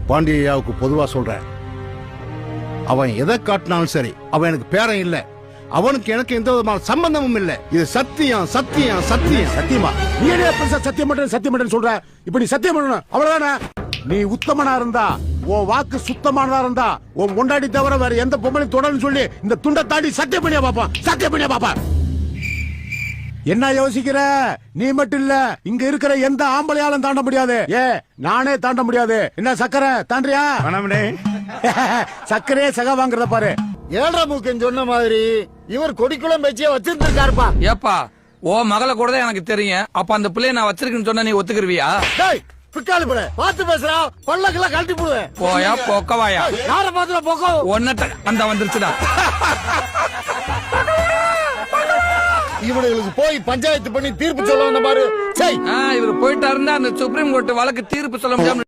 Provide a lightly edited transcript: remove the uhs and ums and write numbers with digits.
பாண்டியாவுக்கு பொதுவா சொல்றேன், அவன் எதை காட்டினாலும் சரி, அவன் எனக்கு பேரன் இல்ல, அவனுக்கு எனக்கு எந்த விதமான சம்பந்தமும் இல்ல. இது சத்தியம் சத்தியம் சத்தியம். சத்தியமா? நீ என்ன பெருசா சத்தியம் பண்றேன்னு சொல்ற? இப்ப நீ சத்தியம் பண்ணணும், அவ்வளவுதானே? நீ உத்தமனா இருந்தா, உன் வாக்கு சுத்தமானதா இருந்தா, உன் முன்னாடி தவிர வேற எந்த பொம்பளை தொடர்னு சொல்லி இந்த துண்டை தாண்டி சத்தியம் பண்ணியா பாப்பான், சத்தியம் பண்ணியா பாப்பா. என்ன யோசிக்கிற? நீ மட்டும் இல்ல, இங்க இருக்கிற எந்த ஆம்பளையாலும் தாண்ட முடியாது. நானே தாண்ட முடியாது. என்ன சக்கரை தாண்டியா? சக்கரையே சக வாங்குறத பாரு. ஏழரை மூக்கன் சொன்ன மாதிரி இவர் கொடிக்குளம் பேச்சிய வச்சிருந்திருக்காருப்பா. ஏப்பா ஓ மகளை கூட தான் எனக்கு தெரியும். அப்ப அந்த பிள்ளைய நான் வச்சிருக்கேன்னு சொன்னா நீ ஒத்துக்கிருவியா? பிக்காலு பிள்ளை பார்த்து பேசுறா, பல்லக்கெல்லாம் கழட்டி போடுவேன். போயா போக்கவாயா? யார பாத்துல போக்கோ? ஒன்னட்ட அந்த வந்துருச்சுடா. இவனுங்களுக்கு போய் பஞ்சாயத்து பண்ணி தீர்ப்பு சொல்ல வந்த பாரு. இவர் போயிட்டாருன்னா அந்த சுப்ரீம் கோர்ட் வழக்கு தீர்ப்பு சொல்ல முடியாம